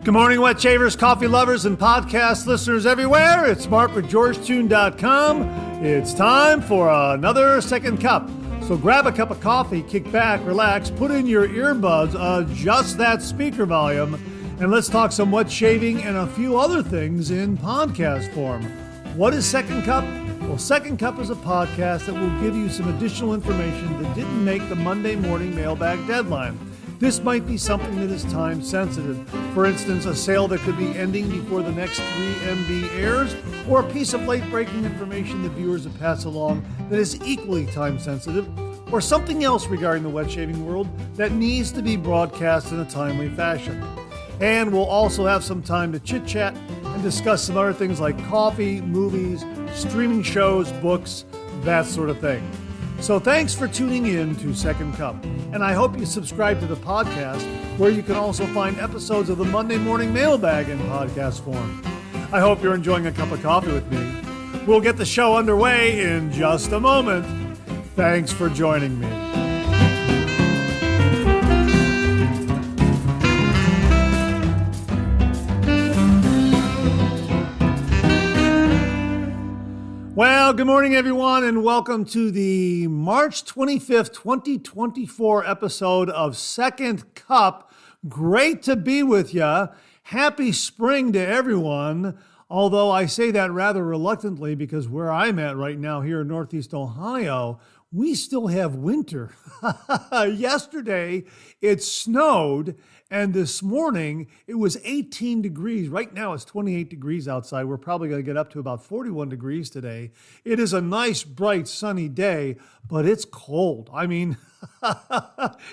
Good morning, wet shavers, coffee lovers, and podcast listeners everywhere. It's Mark with GeorgeTune.com. It's time for another second cup. So grab a cup of coffee, kick back, relax, put in your earbuds, adjust that speaker volume, and let's talk some wet shaving and a few other things in podcast form. What is Second Cup? Well, Second Cup is a podcast that will give you some additional information that didn't make the Monday morning mailbag deadline. This might be something that is time sensitive. For instance, a sale that could be ending before the next 3MB airs, or a piece of late breaking information that viewers have passed along that is equally time sensitive, or something else regarding the wet shaving world that needs to be broadcast in a timely fashion. And we'll also have some time to chit chat and discuss some other things like coffee, movies, streaming shows, books, that sort of thing. So thanks for tuning in to Second Cup, and I hope you subscribe to the podcast, where you can also find episodes of the Monday Morning Mailbag in podcast form. I hope you're enjoying a cup of coffee with me. We'll get the show underway in just a moment. Thanks for joining me. Well, good morning, everyone, and welcome to the March 25th, 2024 episode of Second Cup. Great to be with you. Happy spring to everyone, although I say that rather reluctantly because where I'm at right now here in Northeast Ohio, we still have winter. Yesterday, it snowed, and this morning, it was 18 degrees. Right now, it's 28 degrees outside. We're probably going to get up to about 41 degrees today. It is a nice, bright, sunny day, but it's cold. I mean,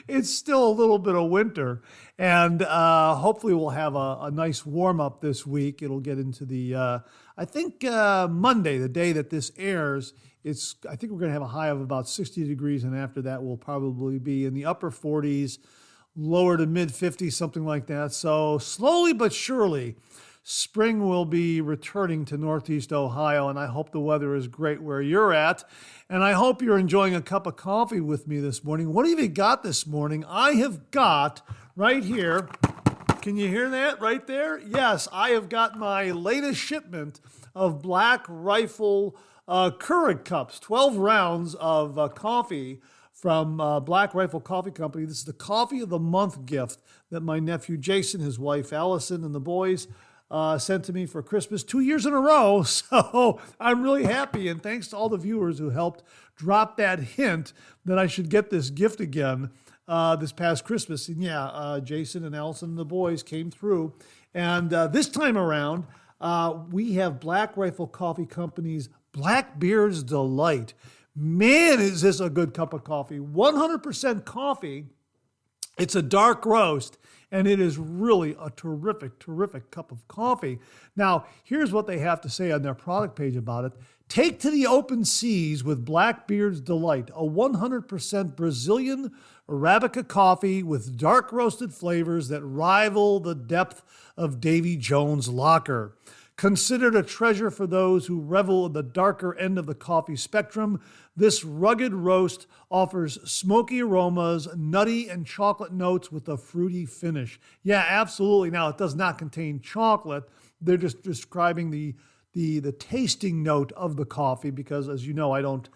it's still a little bit of winter, and hopefully we'll have a nice warm-up this week. It'll get into the, I think Monday, the day that this airs, I think we're going to have a high of about 60 degrees, and after that, we'll probably be in the upper 40s, lower to mid 50s, something like that. So slowly but surely, spring will be returning to Northeast Ohio, and I hope the weather is great where you're at. And I hope you're enjoying a cup of coffee with me this morning. What have you got this morning? I have got right here, can you hear that right there? Yes, I have got my latest shipment of Black Rifle Keurig cups, 12 rounds of coffee from Black Rifle Coffee Company. This is the Coffee of the Month gift that my nephew Jason, his wife Allison, and the boys sent to me for Christmas 2 years in a row. So I'm really happy, and thanks to all the viewers who helped drop that hint that I should get this gift again this past Christmas. And yeah, Jason and Allison and the boys came through. And this time around, we have Black Rifle Coffee Company's Blackbeard's Delight. Man, is this a good cup of coffee. 100% coffee. It's a dark roast, and it is really a terrific, terrific cup of coffee. Now, here's what they have to say on their product page about it. Take to the open seas with Blackbeard's Delight, a 100% Brazilian Arabica coffee with dark roasted flavors that rival the depth of Davy Jones' Locker. Considered a treasure for those who revel in the darker end of the coffee spectrum, this rugged roast offers smoky aromas, nutty and chocolate notes with a fruity finish. Yeah, absolutely. Now, it does not contain chocolate. They're just describing the tasting note of the coffee because, as you know, I don't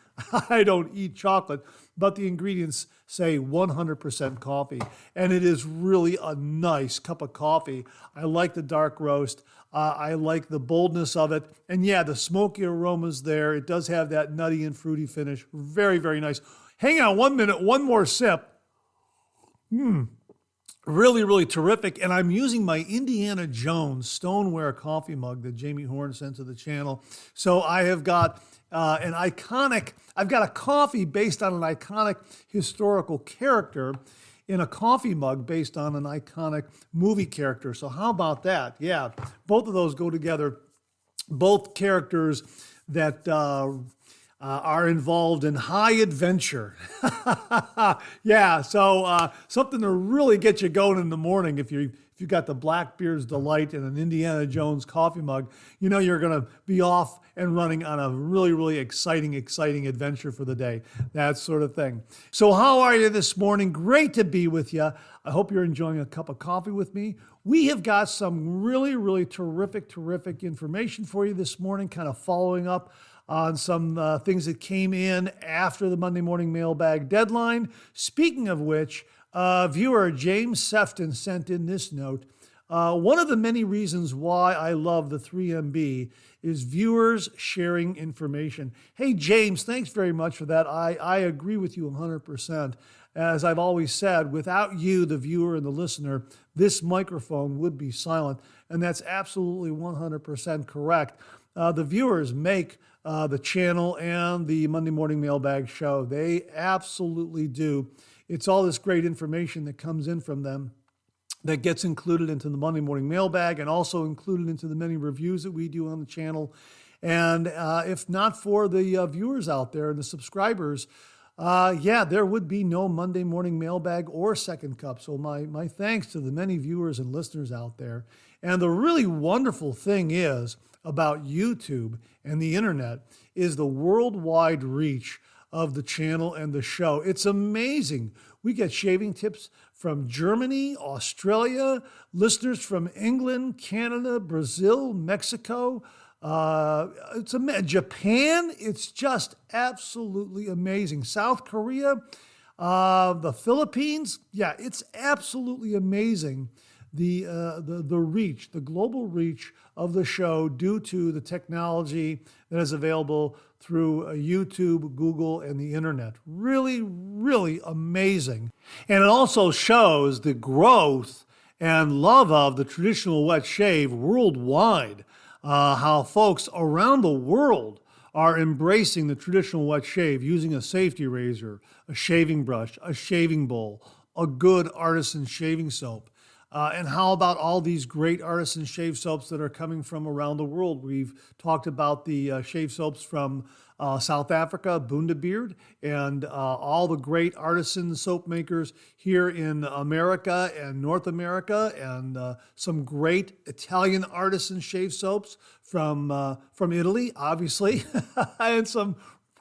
eat chocolate, but the ingredients say 100% coffee, and it is really a nice cup of coffee. I like the dark roast. I like the boldness of it. And yeah, the smoky aromas there. It does have that nutty and fruity finish. Very, very nice. Hang on 1 minute, one more sip. Really, really terrific. And I'm using my Indiana Jones stoneware coffee mug that Jamie Horn sent to the channel. So I have got I've got a coffee based on an iconic historical character in a coffee mug based on an iconic movie character. So how about that? Yeah, both of those go together. Both characters that are involved in high adventure. Yeah, so something to really get you going in the morning if if you got the Blackbeard's Delight and an Indiana Jones coffee mug, you know you're going to be off and running on a really, really exciting adventure for the day, that sort of thing. So how are you this morning? Great to be with you. I hope you're enjoying a cup of coffee with me. We have got some really, really terrific information for you this morning, kind of following up on some things that came in after the Monday morning mailbag deadline. Speaking of which, viewer James Sefton sent in this note. One of the many reasons why I love the 3MB is viewers sharing information. Hey, James, thanks very much for that. I agree with you 100%. As I've always said, without you, the viewer and the listener, this microphone would be silent. And that's absolutely 100% correct. The viewers make the channel and the Monday Morning Mailbag show. They absolutely do. It's all this great information that comes in from them that gets included into the Monday Morning Mailbag and also included into the many reviews that we do on the channel. And if not for the viewers out there and the subscribers, there would be no Monday Morning Mailbag or Second Cup. So my thanks to the many viewers and listeners out there. And the really wonderful thing is about YouTube and the internet is the worldwide reach of the channel and the show. It's amazing. We get shaving tips from Germany, Australia, listeners from England, Canada, Brazil, Mexico, Japan. It's just absolutely amazing. South Korea, the Philippines. Yeah, it's absolutely amazing. The reach, the global reach of the show due to the technology that is available through YouTube, Google, and the internet. Really, really amazing. And it also shows the growth and love of the traditional wet shave worldwide, how folks around the world are embracing the traditional wet shave using a safety razor, a shaving brush, a shaving bowl, a good artisan shaving soap. And how about all these great artisan shave soaps that are coming from around the world? We've talked about the shave soaps from South Africa, Bundabeard, and all the great artisan soap makers here in America and North America, and some great Italian artisan shave soaps from Italy, obviously, and some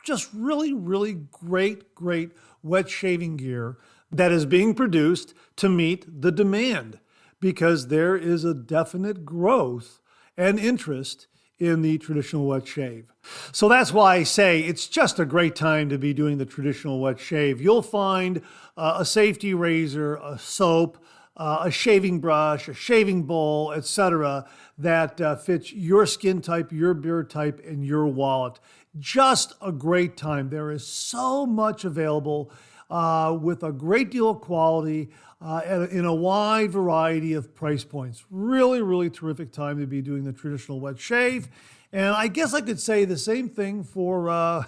just really, really great wet shaving gear that is being produced to meet the demand, because there is a definite growth and interest in the traditional wet shave. So that's why I say it's just a great time to be doing the traditional wet shave. You'll find a safety razor, a soap, a shaving brush, a shaving bowl, etc., that fits your skin type, your beard type, and your wallet. Just a great time. There is so much available with a great deal of quality in a wide variety of price points. Really, really terrific time to be doing the traditional wet shave. And I guess I could say the same thing for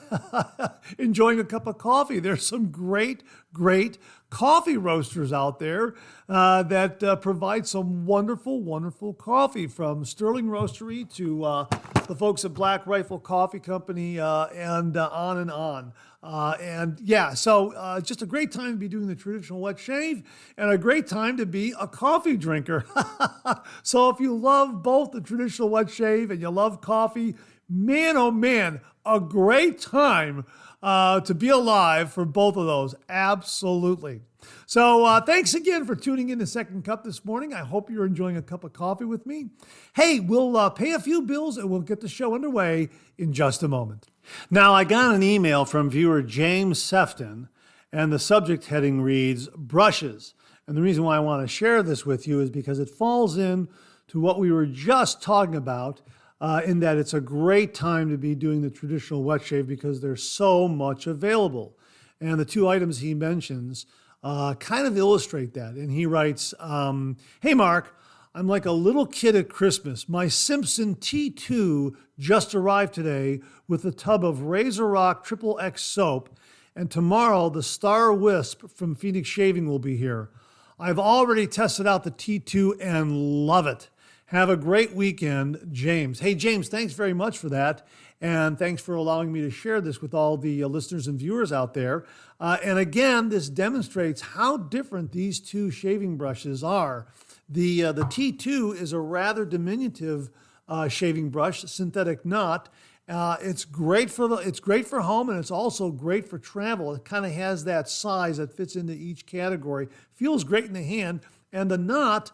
enjoying a cup of coffee. There's some great coffee roasters out there that provide some wonderful coffee, from Sterling Roastery to the folks at Black Rifle Coffee Company and on and on. So just a great time to be doing the traditional wet shave and a great time to be a coffee drinker. So if you love both the traditional wet shave and you love coffee, man, oh man, a great time to be alive for both of those. Absolutely. So thanks again for tuning in to Second Cup this morning. I hope you're enjoying a cup of coffee with me. Hey, we'll pay a few bills and we'll get the show underway in just a moment. Now, I got an email from viewer James Sefton, and the subject heading reads, brushes. And the reason why I want to share this with you is because it falls in to what we were just talking about, in that it's a great time to be doing the traditional wet shave because there's so much available. And the two items he mentions kind of illustrate that. And he writes, hey, Mark, I'm like a little kid at Christmas. My Simpson T2 just arrived today with a tub of Razor Rock Triple X soap, and tomorrow the Star Wisp from Phoenix Shaving will be here. I've already tested out the T2 and love it. Have a great weekend, James. Hey, James, thanks very much for that. And thanks for allowing me to share this with all the listeners and viewers out there. And again, this demonstrates how different these two shaving brushes are. The T2 is a rather diminutive shaving brush, synthetic knot. It's great for home, and it's also great for travel. It kind of has that size that fits into each category. Feels great in the hand, and the knot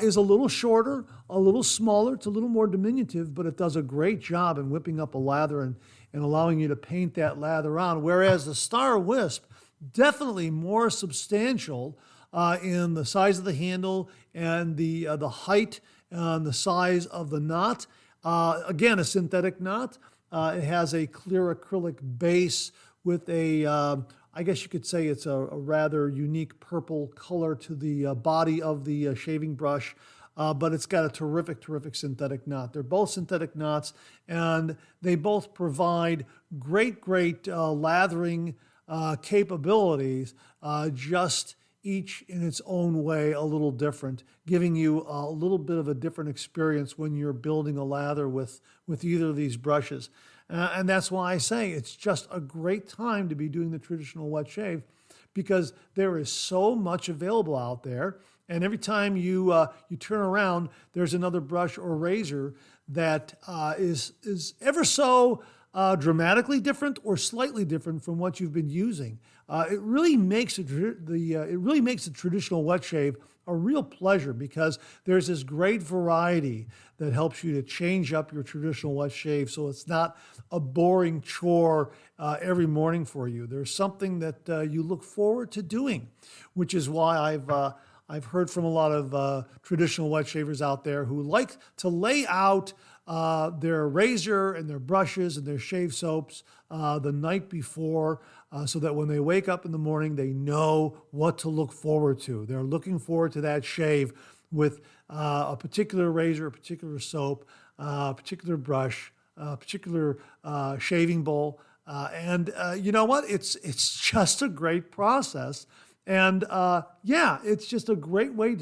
is a little shorter, a little smaller. It's a little more diminutive, but it does a great job in whipping up a lather and allowing you to paint that lather on. Whereas the Star Wisp, definitely more substantial in the size of the handle and the height and the size of the knot. Again, a synthetic knot. It has a clear acrylic base with I guess you could say it's a rather unique purple color to the body of the shaving brush, but it's got a terrific, terrific synthetic knot. They're both synthetic knots, and they both provide great lathering capabilities, just each in its own way a little different, giving you a little bit of a different experience when you're building a lather with either of these brushes. And that's why I say it's just a great time to be doing the traditional wet shave, because there is so much available out there. And every time you turn around, there's another brush or razor that is ever so dramatically different or slightly different from what you've been using. It really makes the traditional wet shave a real pleasure, because there's this great variety that helps you to change up your traditional wet shave, so it's not a boring chore every morning for you. There's something that you look forward to doing, which is why I've heard from a lot of traditional wet shavers out there who like to lay out their razor and their brushes and their shave soaps the night before, so that when they wake up in the morning, they know what to look forward to. They're looking forward to that shave with a particular razor, a particular soap, a particular brush, a particular shaving bowl. And you know what? It's just a great process. And it's just a great way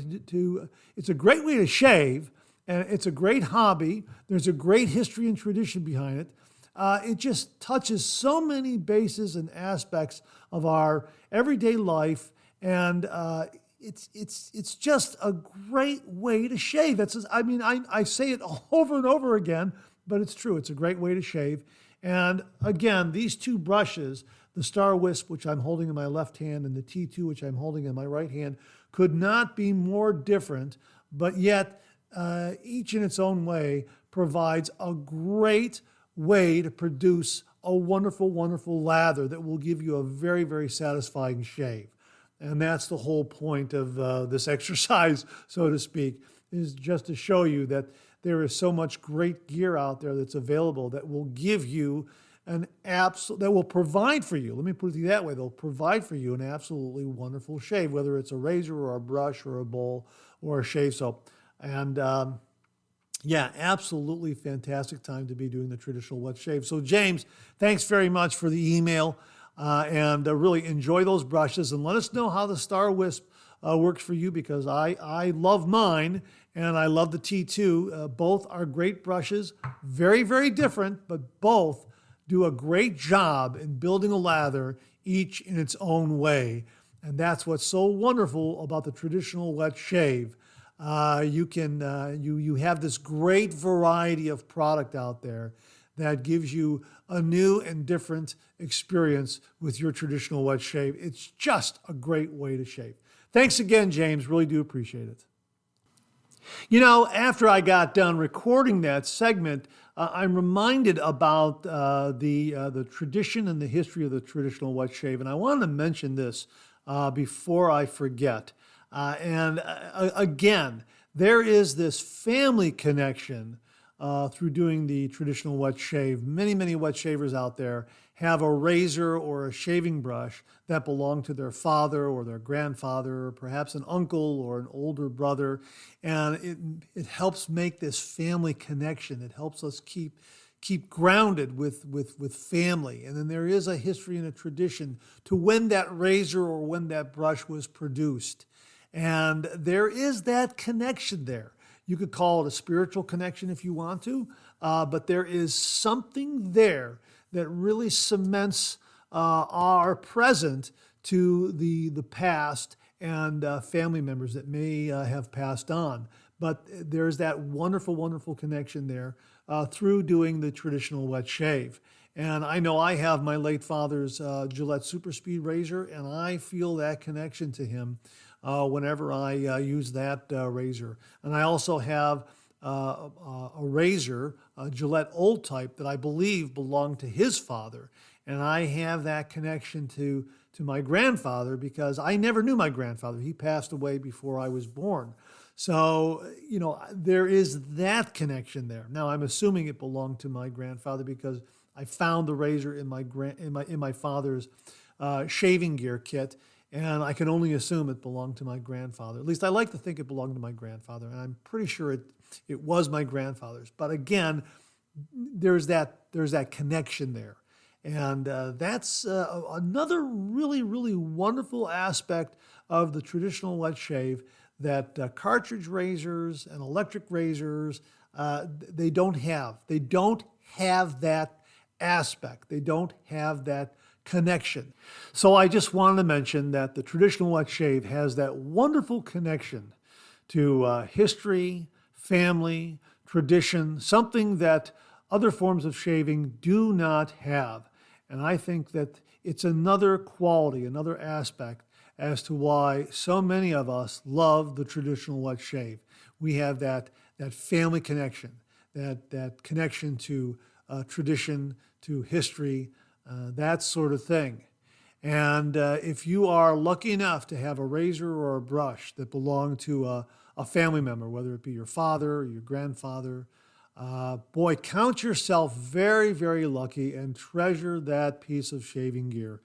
it's a great way to shave, and it's a great hobby. There's a great history and tradition behind it. It just touches so many bases and aspects of our everyday life, and it's just a great way to shave. I say it over and over again, but it's true. It's a great way to shave. And again, these two brushes, the Star Wisp, which I'm holding in my left hand, and the T2, which I'm holding in my right hand, could not be more different, but yet each in its own way provides a great way to produce a wonderful, wonderful lather that will give you a very, very satisfying shave. And that's the whole point of this exercise, so to speak, is just to show you that there is so much great gear out there that's available that will give you that will provide for you. Let me put it that way. They'll provide for you an absolutely wonderful shave, whether it's a razor or a brush or a bowl or a shave soap. And absolutely fantastic time to be doing the traditional wet shave. So James, thanks very much for the email, and really enjoy those brushes, and let us know how the Star Wisp works for you, because I love mine, and I love the T2. Both are great brushes, very, very different, but both do a great job in building a lather, each in its own way. And that's what's so wonderful about the traditional wet shave. You have this great variety of product out there that gives you a new and different experience with your traditional wet shave. It's just a great way to shave. Thanks again, James. Really do appreciate it. You know, after I got done recording that segment, I'm reminded about the tradition and the history of the traditional wet shave, and I wanted to mention this before I forget. Again, there is this family connection through doing the traditional wet shave. Many, many wet shavers out there have a razor or a shaving brush that belong to their father or their grandfather, or perhaps an uncle or an older brother. And it helps make this family connection. It helps us keep grounded with family. And then there is a history and a tradition to when that razor or when that brush was produced. And there is that connection there. You could call it a spiritual connection if you want to, but there is something there that really cements our present to the past and family members that may have passed on. But there's that wonderful, wonderful connection there through doing the traditional wet shave. And I know I have my late father's Gillette Super Speed razor, and I feel that connection to him whenever I use that razor. And I also have a razor, a Gillette Old Type, that I believe belonged to his father. And I have that connection to my grandfather because I never knew my grandfather. He passed away before I was born. So, there is that connection there. Now, I'm assuming it belonged to my grandfather because I found the razor in my father's shaving gear kit, and I can only assume it belonged to my grandfather. At least I like to think it belonged to my grandfather, and I'm pretty sure it was my grandfather's. But again, there's that connection there. And that's another really, really wonderful aspect of the traditional wet shave that cartridge razors and electric razors, they don't have. They don't have that aspect. They don't have that connection. So I just wanted to mention that the traditional wet shave has that wonderful connection to history, family, tradition, something that other forms of shaving do not have. And I think that it's another quality, another aspect as to why so many of us love the traditional wet shave. We have that family connection, that connection to tradition, to history, that sort of thing. And if you are lucky enough to have a razor or a brush that belong to a family member, whether it be your father or your grandfather, boy, count yourself very, very lucky and treasure that piece of shaving gear.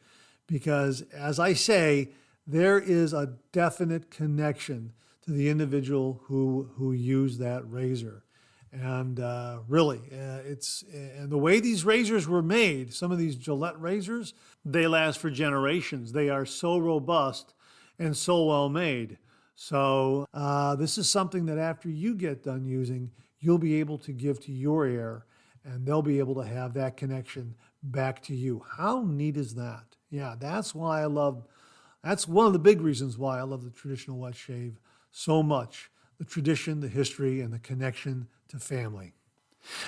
Because as I say, there is a definite connection to the individual who used that razor. And really, and the way these razors were made, some of these Gillette razors, they last for generations. They are so robust and so well made. So this is something that after you get done using, you'll be able to give to your heir, and they'll be able to have that connection back to you. How neat is that? Yeah, that's one of the big reasons why I love the traditional wet shave so much. The tradition, the history, and the connection to family.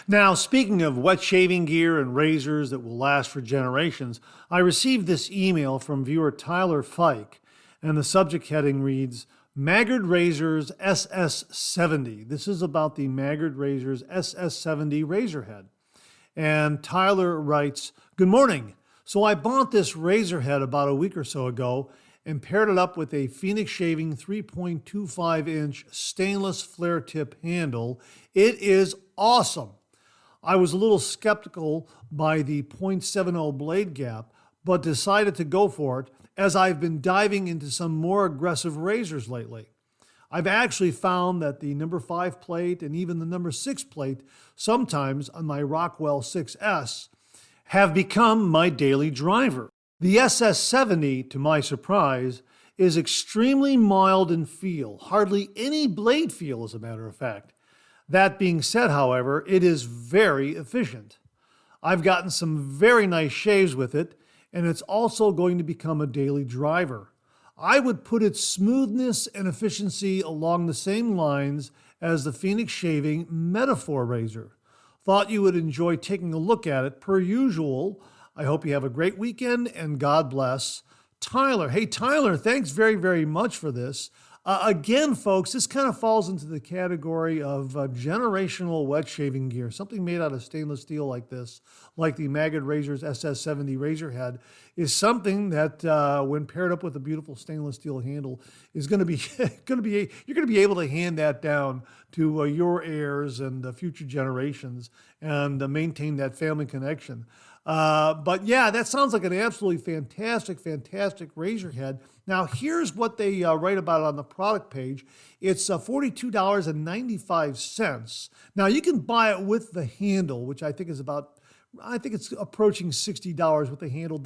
Now, speaking of wet shaving gear and razors that will last for generations, I received this email from viewer Tyler Fike, and the subject heading reads, Maggard Razors SS70. This is about the Maggard Razors SS70 razor head. And Tyler writes, Good morning. So I bought this razor head about a week or so ago and paired it up with a Phoenix Shaving 3.25-inch stainless flare tip handle. It is awesome. I was a little skeptical by the .70 blade gap, but decided to go for it as I've been diving into some more aggressive razors lately. I've actually found that the number 5 plate and even the number 6 plate, sometimes on my Rockwell 6S, have become my daily driver. The SS70, to my surprise, is extremely mild in feel, hardly any blade feel as a matter of fact. That being said, however, it is very efficient. I've gotten some very nice shaves with it, and it's also going to become a daily driver. I would put its smoothness and efficiency along the same lines as the Phoenix Shaving Metaphor razor. Thought you would enjoy taking a look at it per usual. I hope you have a great weekend and God bless. Tyler. Hey, Tyler, thanks very, very much for this. Again, folks, this kind of falls into the category of generational wet shaving gear. Something made out of stainless steel like this, like the Maggard Razors SS70 razor head, is something that when paired up with a beautiful stainless steel handle is going to be, you're going to be able to hand that down to your heirs and future generations and maintain that family connection. But yeah, that sounds like an absolutely fantastic, fantastic razor head. Now, here's what they write about on the product page. It's $42.95. Now, you can buy it with the handle, which I think it's approaching $60 with the handle.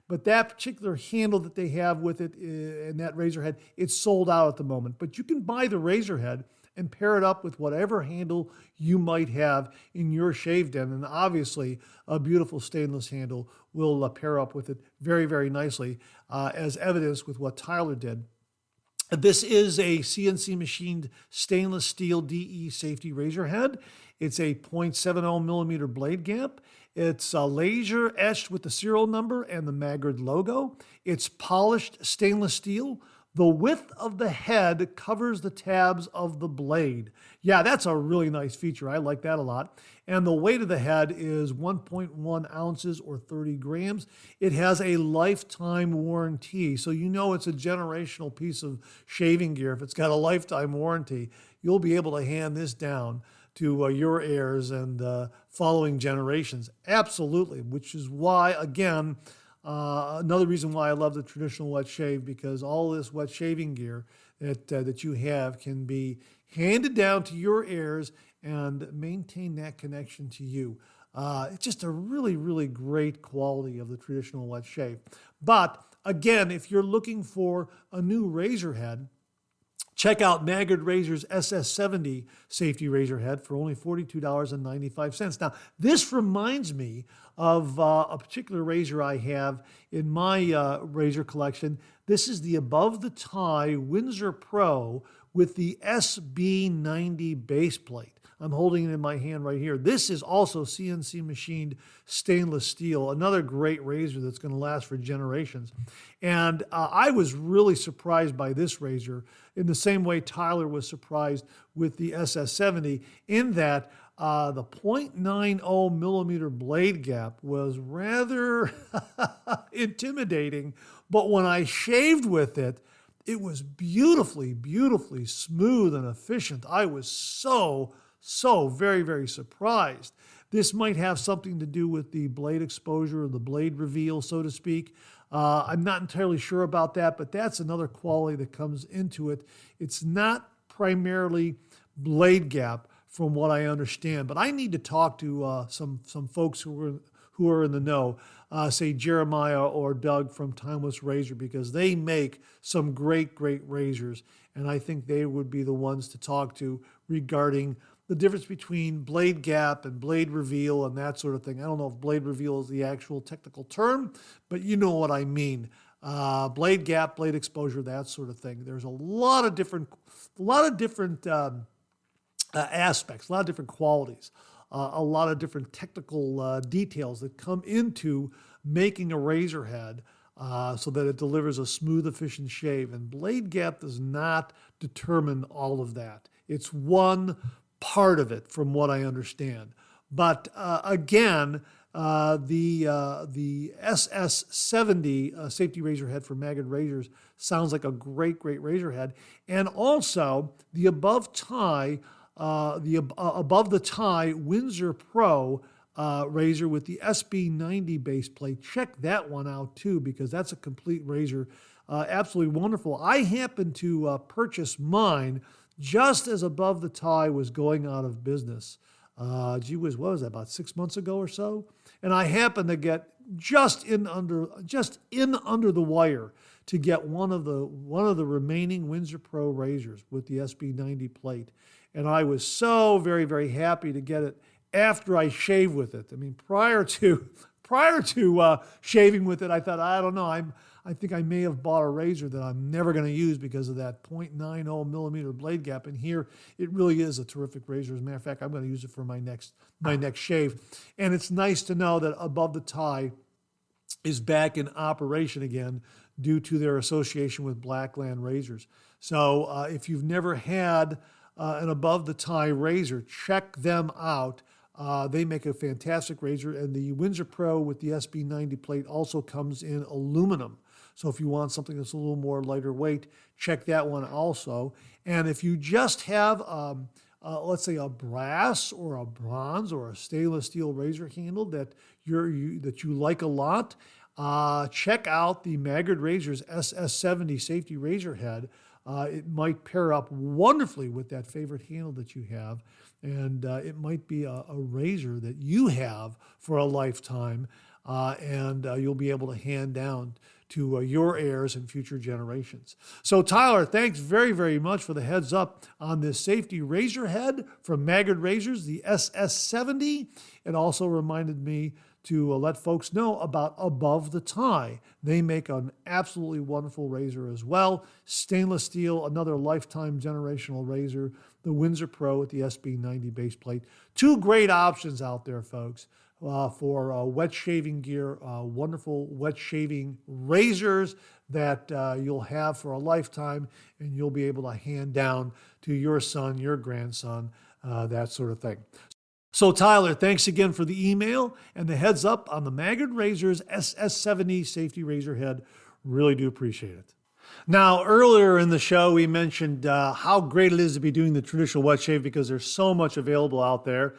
But that particular handle that they have with it and that razor head, it's sold out at the moment. But you can buy the razor head and pair it up with whatever handle you might have in your shave den. And obviously, a beautiful stainless handle will pair up with it very, very nicely, as evidenced with what Tyler did. This is a CNC machined stainless steel DE safety razor head. It's a 0.70 millimeter blade gap. It's laser etched with the serial number and the Magrid logo. It's polished stainless steel. The width of the head covers the tabs of the blade. Yeah, that's a really nice feature. I like that a lot. And the weight of the head is 1.1 ounces or 30 grams. It has a lifetime warranty. So you know it's a generational piece of shaving gear. If it's got a lifetime warranty, you'll be able to hand this down to your heirs and following generations. Absolutely, which is why, again, another reason why I love the traditional wet shave, because all this wet shaving gear that you have can be handed down to your heirs and maintain that connection to you. It's just a really, really great quality of the traditional wet shave. But again, if you're looking for a new razor head, check out Magrid Razor's SS70 safety razor head for only $42.95. Now, this reminds me of a particular razor I have in my razor collection. This is the Above the Tie Windsor Pro with the SB90 base plate. I'm holding it in my hand right here. This is also CNC machined stainless steel, another great razor that's going to last for generations. And I was really surprised by this razor in the same way Tyler was surprised with the SS70, in that the 0.90 millimeter blade gap was rather intimidating, but when I shaved with it, it was beautifully, beautifully smooth and efficient. I was so very, very surprised. This might have something to do with the blade exposure or the blade reveal, so to speak. I'm not entirely sure about that, but that's another quality that comes into it. It's not primarily blade gap from what I understand, but I need to talk to some folks who are in the know, say Jeremiah or Doug from Timeless Razor, because they make some great razors, and I think they would be the ones to talk to regarding the difference between blade gap and blade reveal and that sort of thing. I don't know if blade reveal is the actual technical term, but you know what I mean. Blade gap, blade exposure, that sort of thing. There's a lot of different aspects, a lot of different qualities, a lot of different technical details that come into making a razor head so that it delivers a smooth, efficient shave. And blade gap does not determine all of that. It's one part of it, from what I understand. But again, the SS70 safety razor head for Magrid Razors sounds like a great razor head. And also the above the tie Windsor Pro razor with the SB90 base plate. Check that one out too, because that's a complete razor. Absolutely wonderful. I happened to purchase mine just as Above the Tie was going out of business. Gee whiz, what was that, about 6 months ago or so? And I happened to get just in under the wire to get one of the remaining Windsor Pro razors with the SB90 plate. And I was so very, very happy to get it after I shaved with it. I mean, prior to shaving with it, I thought, I don't know, I think I may have bought a razor that I'm never going to use because of that 0.90 millimeter blade gap. And here, it really is a terrific razor. As a matter of fact, I'm going to use it for my next shave. And it's nice to know that Above the Tie is back in operation again due to their association with Blackland Razors. So if you've never had an Above the Tie razor, check them out. They make a fantastic razor, and the Windsor Pro with the SB90 plate also comes in aluminum. So if you want something that's a little more lighter weight, check that one also. And if you just have, let's say, a brass or a bronze or a stainless steel razor handle that you like a lot, check out the Magrid Razors SS70 safety razor head. It might pair up wonderfully with that favorite handle that you have, and it might be a razor that you have for a lifetime, and you'll be able to hand down to your heirs and future generations. So Tyler, thanks very, very much for the heads up on this safety razor head from Magrid Razors, the SS70. It also reminded me to let folks know about Above the Tie. They make an absolutely wonderful razor as well. Stainless steel, another lifetime generational razor. The Windsor Pro with the SB90 base plate. Two great options out there, folks, for wet shaving gear. Wonderful wet shaving razors that you'll have for a lifetime, and you'll be able to hand down to your son, your grandson, that sort of thing. So Tyler, thanks again for the email and the heads up on the Maggard Razors SS70 safety razor head. Really do appreciate it. Now, earlier in the show, we mentioned how great it is to be doing the traditional wet shave because there's so much available out there,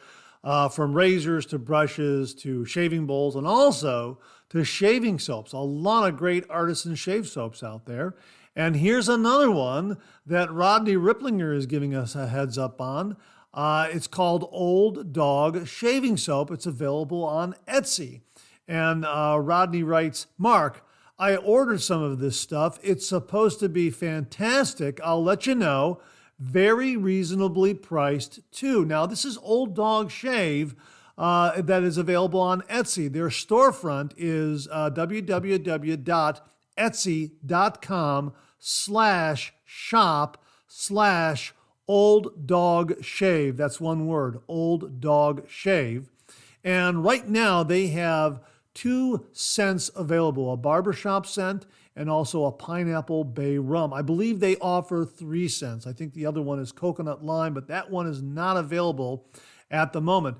from razors to brushes to shaving bowls and also to shaving soaps. A lot of great artisan shave soaps out there. And here's another one that Rodney Ripplinger is giving us a heads up on. It's called Old Dog Shaving Soap. It's available on Etsy. And Rodney writes, Mark, I ordered some of this stuff. It's supposed to be fantastic. I'll let you know. Very reasonably priced too. Now, this is Old Dog Shave that is available on Etsy. Their storefront is www.etsy.com/shop/Old Dog Shave. That's one word, Old Dog Shave. And right now they have 2 scents available, a barbershop scent and also a pineapple bay rum. I believe they offer 3 scents. I think the other one is coconut lime, but that one is not available at the moment.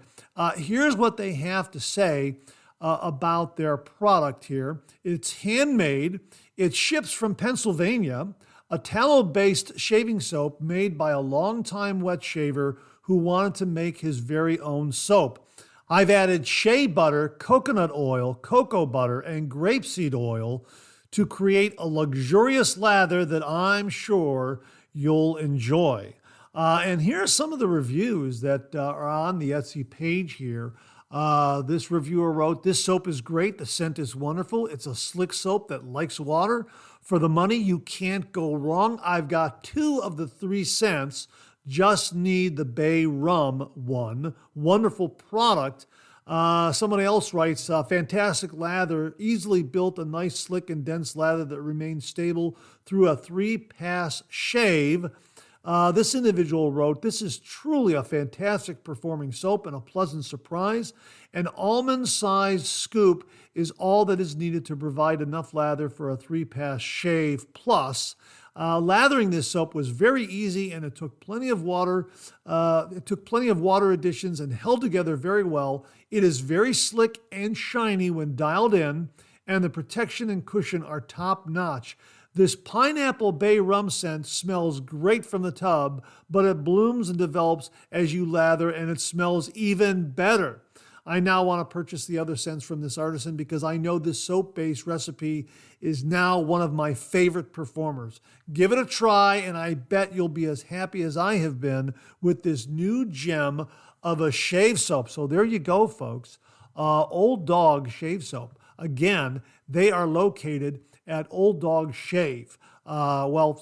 Here's what they have to say about their product here. It's handmade. It ships from Pennsylvania, a tallow-based shaving soap made by a longtime wet shaver who wanted to make his very own soap. I've added shea butter, coconut oil, cocoa butter, and grapeseed oil to create a luxurious lather that I'm sure you'll enjoy. And here are some of the reviews that are on the Etsy page here. This reviewer wrote, this soap is great. The scent is wonderful. It's a slick soap that likes water. For the money, you can't go wrong. I've got 2 of the 3 scents. Just need the Bay Rum one. Wonderful product. Somebody else writes, fantastic lather, easily built a nice, slick, and dense lather that remains stable through a 3-pass shave. This individual wrote, this is truly a fantastic performing soap and a pleasant surprise. An almond-sized scoop is all that is needed to provide enough lather for a 3-pass shave plus. Lathering this soap was very easy, and it took plenty of water. Additions and held together very well. It is very slick and shiny when dialed in, and the protection and cushion are top notch. This pineapple bay rum scent smells great from the tub, but it blooms and develops as you lather, and it smells even better. I now want to purchase the other scents from this artisan because I know this soap-based recipe is now one of my favorite performers. Give it a try, and I bet you'll be as happy as I have been with this new gem of a shave soap. So there you go, folks. Old Dog Shave Soap. Again, they are located at Old Dog Shave.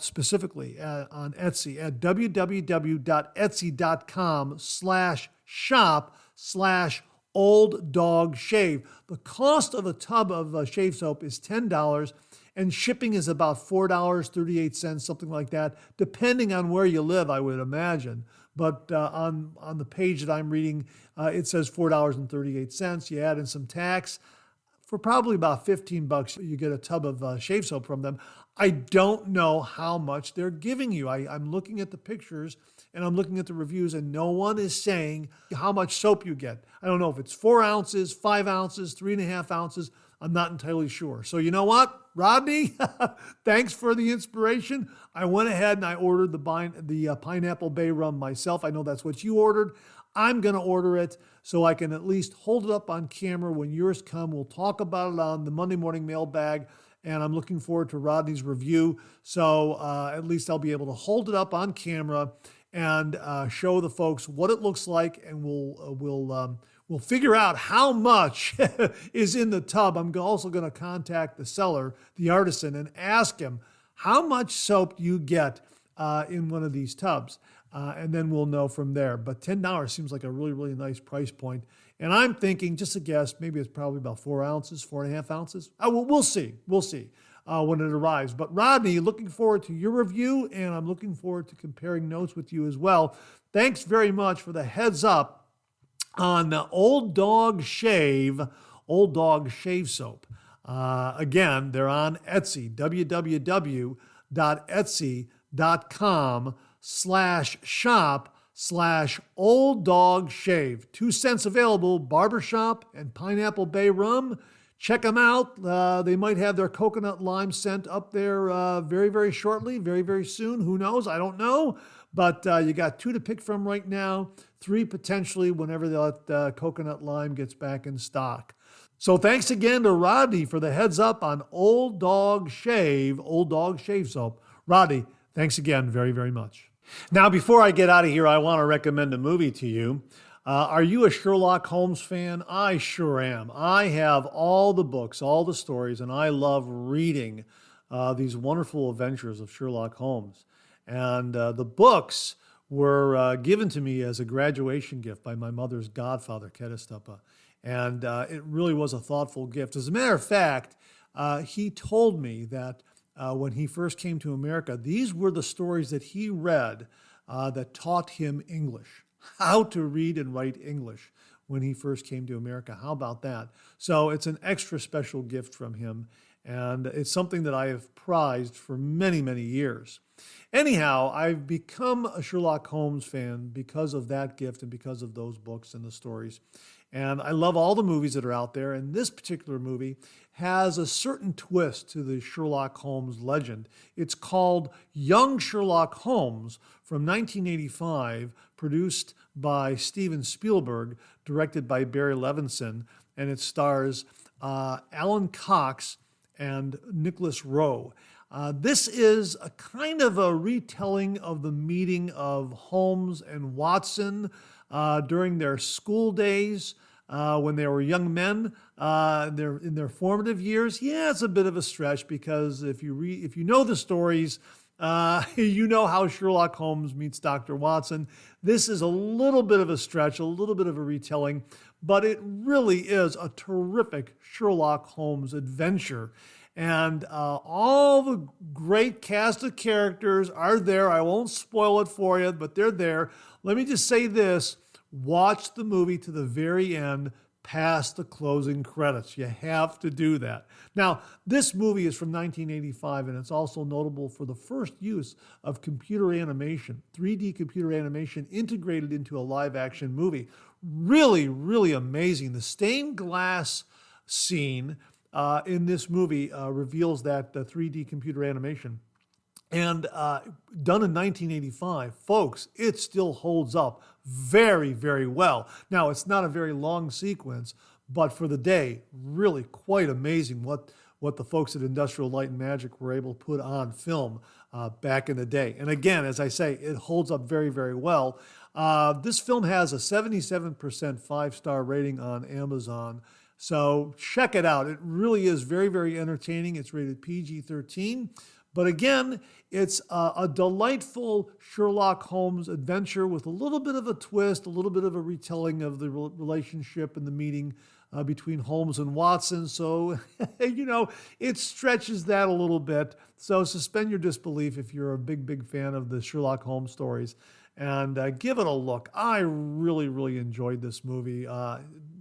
Specifically on Etsy at www.etsy.com/shop/Old Dog Shave. The cost of a tub of shave soap is $10, and shipping is about $4.38, something like that, depending on where you live, I would imagine. But on the page that I'm reading, it says $4.38. You add in some tax. For probably about $15, you get a tub of shave soap from them. I don't know how much they're giving you. I'm looking at the pictures and I'm looking at the reviews, and no one is saying how much soap you get. I don't know if it's 4 ounces, 5 ounces, 3.5 ounces. I'm not entirely sure. So you know what, Rodney? Thanks for the inspiration. I went ahead and I ordered the pineapple bay rum myself. I know that's what you ordered. I'm going to order it so I can at least hold it up on camera when yours come. We'll talk about it on the Monday morning mailbag, and I'm looking forward to Rodney's review. So at least I'll be able to hold it up on camera and show the folks what it looks like, and we'll figure out how much is in the tub. I'm also going to contact the seller, the artisan, and ask him how much soap you get in one of these tubs. And then we'll know from there. But $10 seems like a really, really nice price point. And I'm thinking, just a guess, maybe it's probably about 4 ounces, 4.5 ounces. We'll see. We'll see when it arrives. But Rodney, looking forward to your review, and I'm looking forward to comparing notes with you as well. Thanks very much for the heads up on the Old Dog Shave Soap. Again, they're on Etsy, www.etsy.com/shop/Old Dog Shave. 2 cents available, barbershop and Pineapple Bay rum. Check them out. They might have their coconut lime scent up there very, very shortly, very, very soon. Who knows? I don't know. But you got 2 to pick from right now, 3 potentially whenever that coconut lime gets back in stock. So thanks again to Rodney for the heads up on Old Dog Shave Soap. Rodney, thanks again very, very much. Now, before I get out of here, I want to recommend a movie to you. Are you a Sherlock Holmes fan? I sure am. I have all the books, all the stories, and I love reading these wonderful adventures of Sherlock Holmes. And the books were given to me as a graduation gift by my mother's godfather, Kedistapa. And it really was a thoughtful gift. As a matter of fact, he told me that when he first came to America, these were the stories that he read that taught him English, how to read and write English when he first came to America. How about that? So it's an extra special gift from him, and it's something that I have prized for many, many years. Anyhow, I've become a Sherlock Holmes fan because of that gift and because of those books and the stories. And I love all the movies that are out there, and this particular movie has a certain twist to the Sherlock Holmes legend. It's called Young Sherlock Holmes from 1985, produced by Steven Spielberg, directed by Barry Levinson, and it stars Alan Cox and Nicholas Rowe. This is a kind of a retelling of the meeting of Holmes and Watson during their school days when they were young men. They're in their formative years. Yeah, it's a bit of a stretch because if you know the stories, you know how Sherlock Holmes meets Dr. Watson. This is a little bit of a stretch, a little bit of a retelling, but it really is a terrific Sherlock Holmes adventure. And all the great cast of characters are there. I won't spoil it for you, but they're there. Let me just say this. Watch the movie to the very end, past the closing credits. You have to do that. Now, this movie is from 1985, and it's also notable for the first use of computer animation, 3D computer animation integrated into a live-action movie. Really, really amazing. The stained glass scene in this movie reveals that 3D computer animation. And done in 1985, folks, it still holds up very, very well. Now, it's not a very long sequence, but for the day, really quite amazing what the folks at Industrial Light and Magic were able to put on film back in the day. And again, as I say, it holds up very, very well. This film has a 77% 5-star rating on Amazon. So check it out. It really is very, very entertaining. It's rated PG-13. But again, it's a delightful Sherlock Holmes adventure with a little bit of a twist, a little bit of a retelling of the relationship and the meeting between Holmes and Watson. So, it stretches that a little bit. So suspend your disbelief if you're a big, big fan of the Sherlock Holmes stories and give it a look. I really, really enjoyed this movie.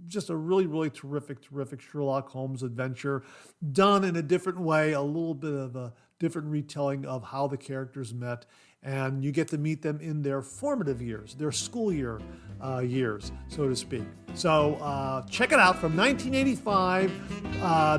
Just a really, really terrific Sherlock Holmes adventure done in a different way, a little bit of a different retelling of how the characters met, and you get to meet them in their formative years, their school year years, so to speak. So check it out, from 1985,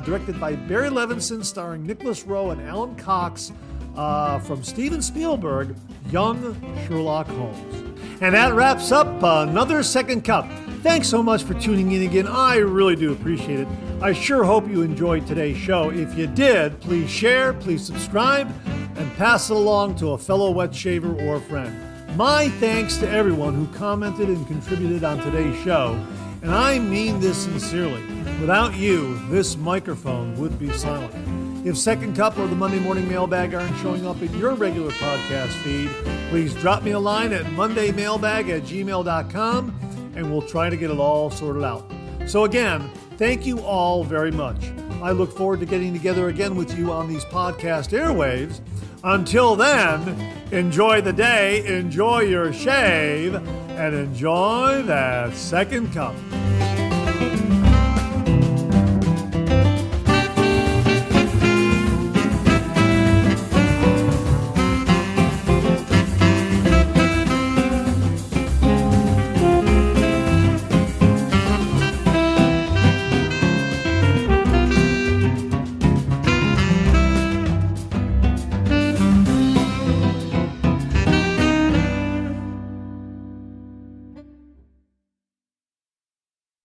directed by Barry Levinson, starring Nicholas Rowe and Alan Cox, from Steven Spielberg, Young Sherlock Holmes. And that wraps up another Second Cup. Thanks so much for tuning in again. I really do appreciate it. I sure hope you enjoyed today's show. If you did, please share, please subscribe, and pass it along to a fellow wet shaver or friend. My thanks to everyone who commented and contributed on today's show, and I mean this sincerely. Without you, this microphone would be silent. If Second Cup or the Monday Morning Mailbag aren't showing up in your regular podcast feed, please drop me a line at mondaymailbag@gmail.com. and we'll try to get it all sorted out. So again, thank you all very much. I look forward to getting together again with you on these podcast airwaves. Until then, enjoy the day, enjoy your shave, and enjoy that second cup.